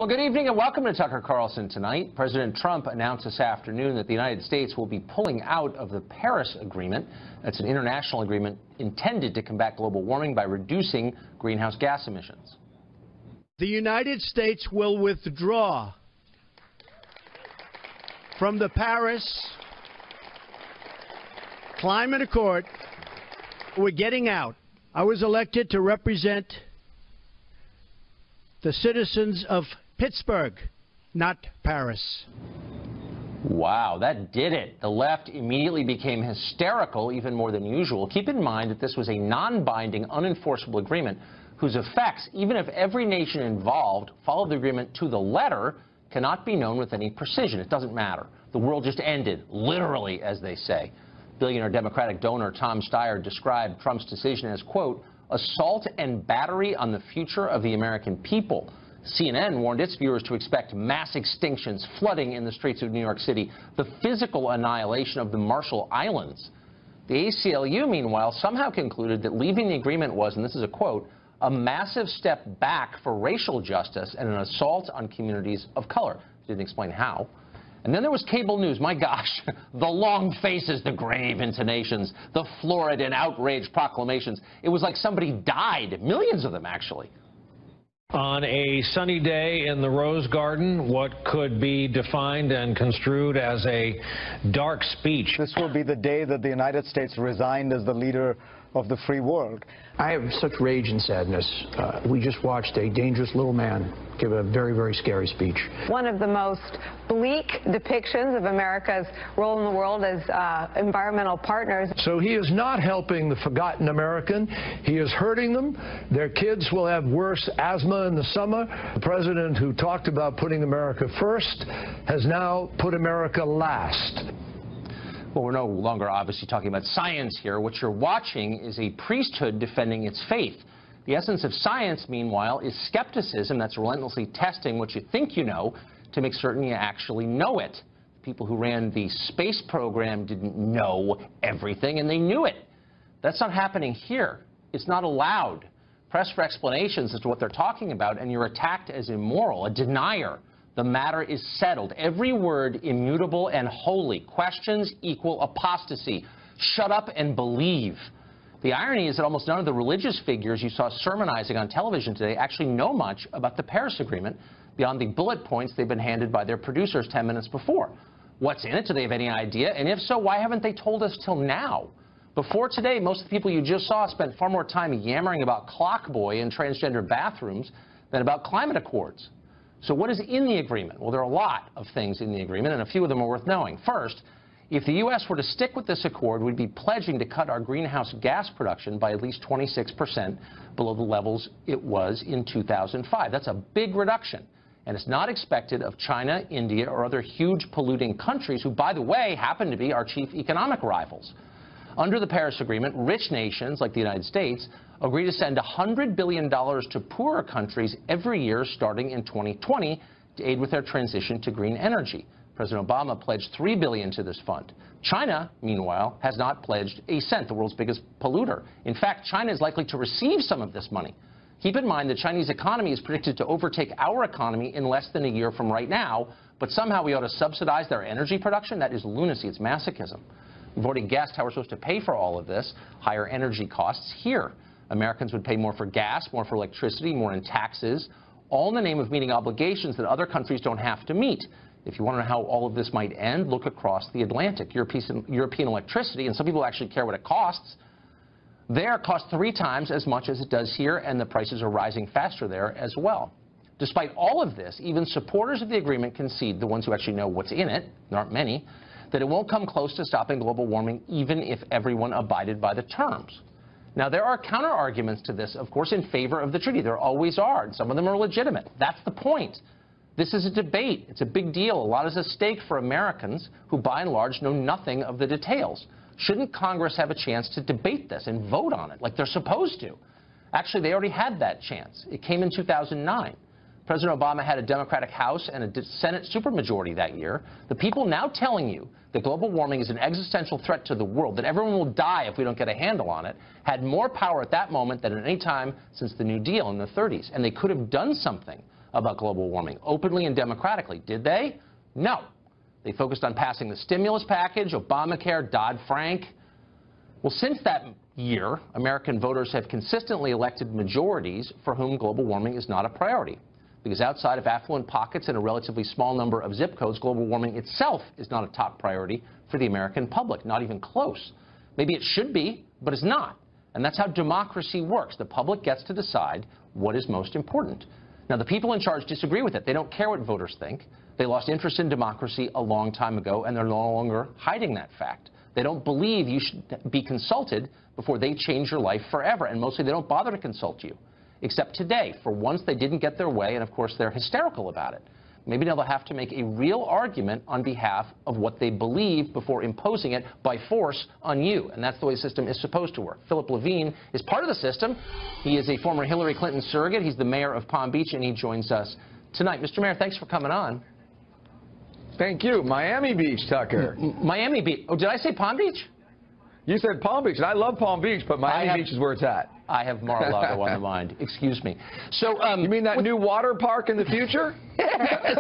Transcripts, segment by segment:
Well, good evening and welcome to Tucker Carlson Tonight. President Trump announced this afternoon that the United States will be pulling out of the Paris Agreement. That's an international agreement intended to combat global warming by reducing greenhouse gas emissions. The United States will withdraw from the Paris Climate Accord. We're getting out. I was elected to represent the citizens of Pittsburgh, not Paris. Wow, that did it. The left immediately became hysterical, even more than usual. Keep in mind that this was a non-binding, unenforceable agreement whose effects, even if every nation involved followed the agreement to the letter, cannot be known with any precision. It doesn't matter. The world just ended, literally, as they say. Billionaire Democratic donor Tom Steyer described Trump's decision as, quote, assault and battery on the future of the American people. CNN warned its viewers to expect mass extinctions, flooding in the streets of New York City, the physical annihilation of the Marshall Islands. The ACLU, meanwhile, somehow concluded that leaving the agreement was, and this is a quote, a massive step back for racial justice and an assault on communities of color. Didn't explain how. And then there was cable news. My gosh, the long faces, the grave intonations, the florid and outraged proclamations. It was like somebody died, millions of them, actually. On a sunny day in the Rose Garden, what could be defined and construed as a dark speech. This will be the day that the United States resigned as the leader of the free world. I have such rage and sadness. We just watched a dangerous little man give a very, very scary speech. One of the most bleak depictions of America's role in the world as environmental partners. So he is not helping the forgotten American. He is hurting them. Their kids will have worse asthma in the summer. The president who talked about putting America first has now put America last. Well, we're no longer obviously talking about science here. What you're watching is a priesthood defending its faith. The essence of science, meanwhile, is skepticism that's relentlessly testing what you think you know to make certain you actually know it. People who ran the space program didn't know everything, and they knew it. That's not happening here. It's not allowed. Press for explanations as to what they're talking about, and you're attacked as immoral, a denier. The matter is settled. Every word immutable and holy. Questions equal apostasy. Shut up and believe. The irony is that almost none of the religious figures you saw sermonizing on television today actually know much about the Paris Agreement beyond the bullet points they've been handed by their producers 10 minutes before. What's in it? Do they have any idea? And if so, why haven't they told us till now? Before today, most of the people you just saw spent far more time yammering about Clockboy and transgender bathrooms than about climate accords. So what is in the agreement? Well, there are a lot of things in the agreement, and a few of them are worth knowing. First, if the U.S. were to stick with this accord, we'd be pledging to cut our greenhouse gas production by at least 26% below the levels it was in 2005. That's a big reduction, and it's not expected of China, India, or other huge polluting countries who, by the way, happen to be our chief economic rivals. Under the Paris Agreement, rich nations like the United States agree to send $100 billion to poorer countries every year starting in 2020 to aid with their transition to green energy. President Obama pledged $3 billion to this fund. China, meanwhile, has not pledged a cent, the world's biggest polluter. In fact, China is likely to receive some of this money. Keep in mind the Chinese economy is predicted to overtake our economy in less than a year from right now, but somehow we ought to subsidize their energy production? That is lunacy. It's masochism. We've already guessed how we're supposed to pay for all of this, higher energy costs here. Americans would pay more for gas, more for electricity, more in taxes, all in the name of meeting obligations that other countries don't have to meet. If you want to know how all of this might end, look across the Atlantic. European electricity, and some people actually care what it costs, there costs 3 times as much as it does here, and the prices are rising faster there as well. Despite all of this, even supporters of the agreement concede, the ones who actually know what's in it, there aren't many, that it won't come close to stopping global warming even if everyone abided by the terms. Now, there are counter-arguments to this, of course, in favor of the treaty. There always are, and some of them are legitimate. That's the point. This is a debate. It's a big deal. A lot is at stake for Americans who, by and large, know nothing of the details. Shouldn't Congress have a chance to debate this and vote on it like they're supposed to? Actually, they already had that chance. It came in 2009. President Obama had a Democratic House and a Senate supermajority that year. The people now telling you that global warming is an existential threat to the world, that everyone will die if we don't get a handle on it, had more power at that moment than at any time since the New Deal in the 30s. And they could have done something about global warming, openly and democratically. Did they? No. They focused on passing the stimulus package, Obamacare, Dodd-Frank. Well, since that year, American voters have consistently elected majorities for whom global warming is not a priority. Because outside of affluent pockets and a relatively small number of zip codes, global warming itself is not a top priority for the American public, not even close. Maybe it should be, but it's not. And that's how democracy works. The public gets to decide what is most important. Now, the people in charge disagree with it. They don't care what voters think. They lost interest in democracy a long time ago, and they're no longer hiding that fact. They don't believe you should be consulted before they change your life forever, and mostly they don't bother to consult you. Except today, for once they didn't get their way, and of course they're hysterical about it. Maybe now they'll have to make a real argument on behalf of what they believe before imposing it by force on you. And that's the way the system is supposed to work. Philip Levine is part of the system. He is a former Hillary Clinton surrogate. He's the mayor of Palm Beach, and he joins us tonight. Mr. Mayor, thanks for coming on. Thank you. Miami Beach, Tucker. Miami Beach. Oh, did I say Palm Beach? You said Palm Beach, and I love Palm Beach, but Miami Beach is where it's at. I have Mar-a-Lago on the mind. Excuse me. So, you mean that new water park in the future?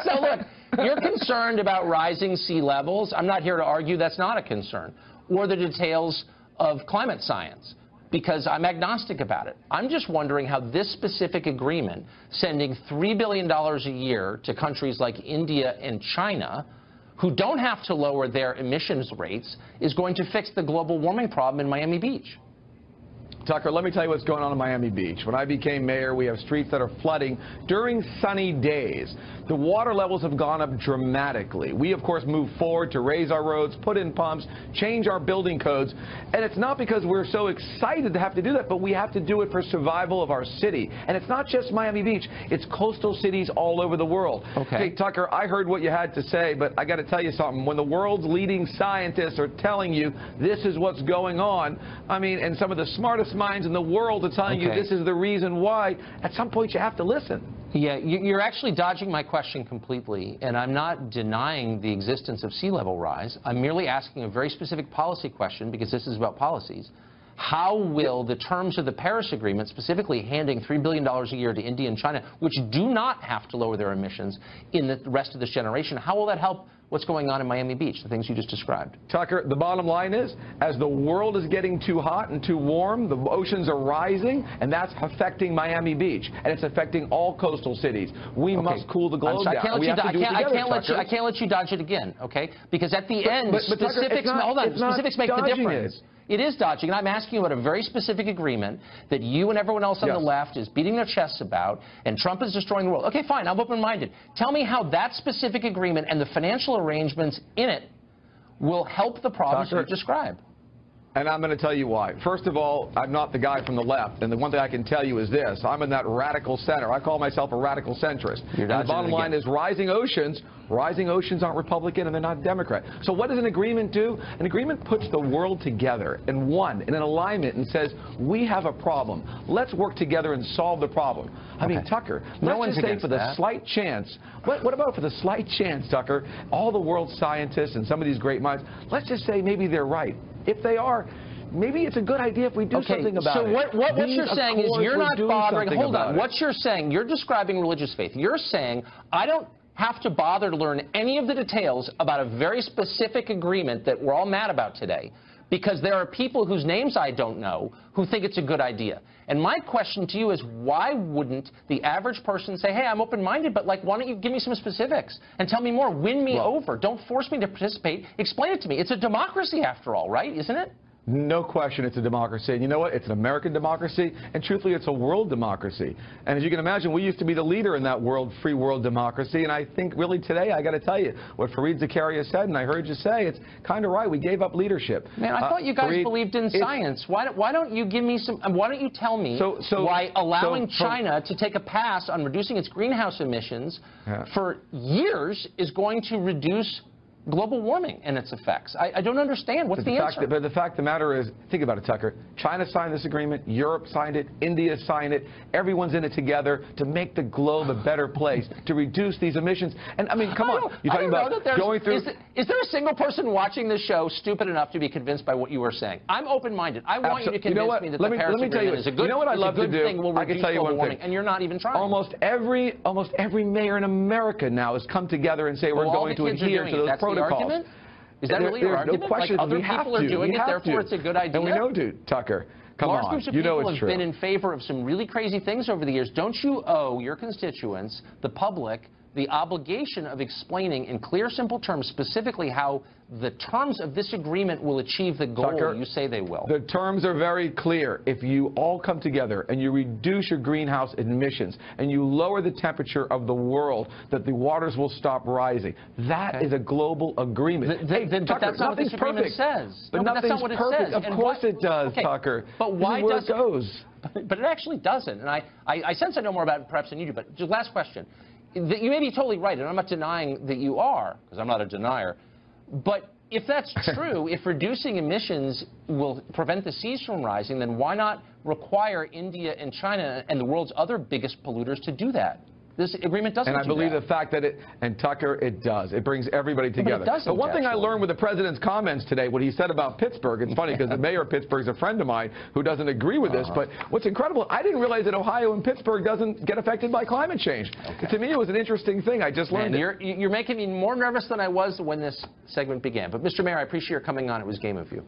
So look, you're concerned about rising sea levels. I'm not here to argue that's not a concern, or the details of climate science, because I'm agnostic about it. I'm just wondering how this specific agreement, sending $3 billion a year to countries like India and China, who don't have to lower their emissions rates, is going to fix the global warming problem in Miami Beach. Tucker, let me tell you what's going on in Miami Beach. When I became mayor, we have streets that are flooding during sunny days. The water levels have gone up dramatically. We, of course, moved forward to raise our roads, put in pumps, change our building codes. And it's not because we're so excited to have to do that, but we have to do it for survival of our city. And it's not just Miami Beach. It's coastal cities all over the world. Okay. Hey, Tucker, I heard what you had to say, but I got to tell you something. When the world's leading scientists are telling you this is what's going on, I mean, and some of the smartest minds in the world are telling you this is the reason why, at some point you have to listen. Yeah, you're actually dodging my question completely, and I'm not denying the existence of sea level rise. I'm merely asking a very specific policy question, because this is about policies. How will the terms of the Paris Agreement, specifically handing $3 billion a year to India and China, which do not have to lower their emissions in the rest of this generation, how will that help what's going on in Miami Beach, the things you just described? Tucker, the bottom line is, as the world is getting too hot and too warm, the oceans are rising, and that's affecting Miami Beach, and it's affecting all coastal cities. We must cool the globe down. I can't let you dodge it again, okay? Because at the end, specifics, specifics make the difference. It is dodging, and I'm asking you about a very specific agreement that you and everyone else on the left is beating their chests about, and Trump is destroying the world. Okay, fine, I'm open-minded. Tell me how that specific agreement and the financial arrangements in it will help the problems you describe. And I'm going to tell you why. First of all, I'm not the guy from the left, and the one thing I can tell you is this. I'm in that radical center. I call myself a radical centrist. And the bottom line is rising oceans aren't Republican and they're not Democrat. So what does an agreement do? An agreement puts the world together in an alignment, and says, we have a problem. Let's work together and solve the problem. I mean, Tucker, let's just say for the slight chance, what about for the slight chance, Tucker, all the world's scientists and some of these great minds, let's just say maybe they're right. If they are, maybe it's a good idea if we do something about it. So what you're saying is you're not bothering. Hold on. What you're saying, you're describing religious faith. You're saying, I don't have to bother to learn any of the details about a very specific agreement that we're all mad about today, because there are people whose names I don't know who think it's a good idea. And my question to you is, why wouldn't the average person say, hey, I'm open-minded, but like, why don't you give me some specifics and tell me more, win me over, don't force me to participate, explain it to me. It's a democracy after all, right? Isn't it? No question it's a democracy. And you know what? It's an American democracy, and truthfully, it's a world democracy. And as you can imagine, we used to be the leader in that free world democracy, and I think really today, I got to tell you, what Fareed Zakaria said, and I heard you say, it's kind of right. We gave up leadership. Man, I thought you guys believed in science. Why don't you give me some, why don't you tell me why allowing China to take a pass on reducing its greenhouse emissions for years is going to reduce global warming and its effects. I don't understand. What's the answer? But the fact of the matter is, think about it, Tucker. China signed this agreement. Europe signed it. India signed it. Everyone's in it together to make the globe a better place, to reduce these emissions. And, I mean, come on. You're talking about going through... Is there a single person watching this show stupid enough to be convinced by what you are saying? I'm open-minded. I want you to convince me that the Paris Agreement is a good thing, will reduce global warming, and you're not even trying. Almost every mayor in America now has come together and say we're going to adhere to those protocols. Is that really your argument? No question. Like other people are doing it, therefore it's a good idea? And we know, Tucker. Come on. Large groups of people have been in favor of some really crazy things over the years. Don't you owe your constituents, the public, the obligation of explaining in clear, simple terms specifically how the terms of this agreement will achieve the goal Tucker, you say they will? The terms are very clear. If you all come together and you reduce your greenhouse emissions and you lower the temperature of the world, that the waters will stop rising. That is a global agreement. But that's not what this agreement says. But that's not what it says. Of course it does, Tucker. But why does it goes? But it actually doesn't. And I sense I know more about it perhaps than you do. But just last question. You may be totally right, and I'm not denying that you are, because I'm not a denier. But if that's true, if reducing emissions will prevent the seas from rising, then why not require India and China and the world's other biggest polluters to do that? This agreement doesn't do that. And I believe the fact that and Tucker, it does. It brings everybody together. But one thing I learned with the president's comments today, what he said about Pittsburgh, it's funny because the mayor of Pittsburgh is a friend of mine who doesn't agree with this, but what's incredible, I didn't realize that Ohio and Pittsburgh doesn't get affected by climate change. To me, it was an interesting thing. I just learned You're making me more nervous than I was when this segment began. But, Mr. Mayor, I appreciate your coming on. It was game of you.